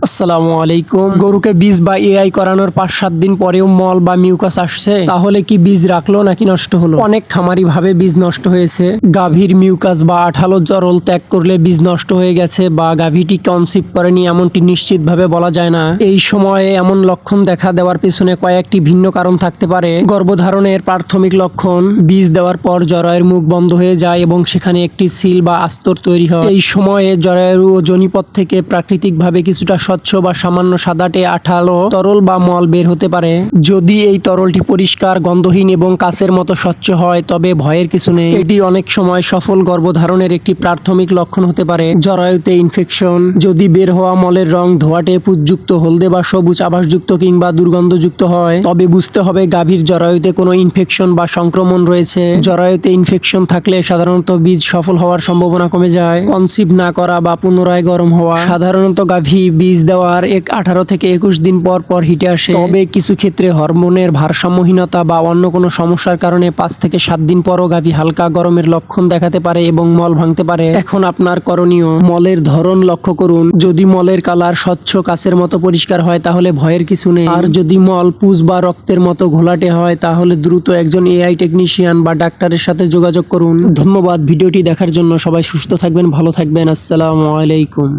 আসসালামু আলাইকুম। গরুকে বীজ বা এআই করানোর 5-7 দিন পরেও মল বা মিউকাস আসছে, তাহলে কি বীজ রাখলো নাকি নষ্ট হলো? অনেক খামারি ভাবে বীজ নষ্ট হয়েছে। গাভীর মিউকাস বা আঠালো জরল ত্যাগ করলে বীজ নষ্ট হয়ে গেছে বা গাভীটি কনসিভ করেনি এমনটি নিশ্চিতভাবে বলা যায় না। এই সময়ে এমন লক্ষণ দেখা দেওয়ার পেছনে কয়েকটি ভিন্ন কারণ থাকতে পারে। গর্ভধারণের প্রাথমিক লক্ষণ: বীজ দেওয়ার পর জরায়ুর মুখ বন্ধ হয়ে যায় এবং সেখানে একটি সিল বা আস্তর তৈরি হয়। এই সময়ে জরায়ু ও যোনিপথ থেকে প্রাকৃতিকভাবে কিছুটা স্বচ্ছ বা সামান্য সাদাটে আঠালো তরল বা মল বের হতে পারে। যদি এই তরলটি পরিষ্কার, গন্ধহীন এবং কাচের মতো স্বচ্ছ হয় তবে ভয়ের কিছু নেই। এটি অনেক সময় সফল গর্ভধারণের একটি প্রাথমিক লক্ষণ হতে পারে। জরায়ুতে ইনফেকশন: যদি বের হওয়া মলের রং ধোঁয়াটে, পুঁজযুক্ত, হলদে বা সবুজ আভাসযুক্ত কিংবা দুর্গন্ধযুক্ত হয়, তবে বুঝতে হবে গাভীর জরায়ুতে কোনো ইনফেকশন বা সংক্রমণ রয়েছে। জরায়ুতে ইনফেকশন থাকলে সাধারণত বীজ সফল হওয়ার সম্ভাবনা কমে যায়। কনসিভ না করা বা পুনরায় গরম হওয়া: সাধারণত গাভী বীজ দেওয়ার 18 থেকে 21 দিন পর পর হিটে আসে, তবে কিছু ক্ষেত্রে হরমোনের ভারসাম্যহীনতা বা অন্য কোনো সমস্যার কারণে 5 থেকে 7 দিন পরও গাভী হালকা গরমের লক্ষণ দেখাতে পারে এবং মল ভাঙতে পারে। এখন আপনার করণীয়: মলের ধরন লক্ষ্য করুন। যদি মলের কালার স্বচ্ছ কাচের মতো পরিষ্কার হয় তাহলে ভয়ের কিছু নেই। আর যদি মল পুজ বা রক্তের মতো ঘোলাটে হয় তাহলে দ্রুত একজন এআই টেকনিশিয়ান বা ডাক্তারের সাথে যোগাযোগ করুন। ধন্যবাদ ভিডিওটি দেখার জন্য। সবাই সুস্থ থাকবেন, ভালো থাকবেন। আসসালামু আলাইকুম।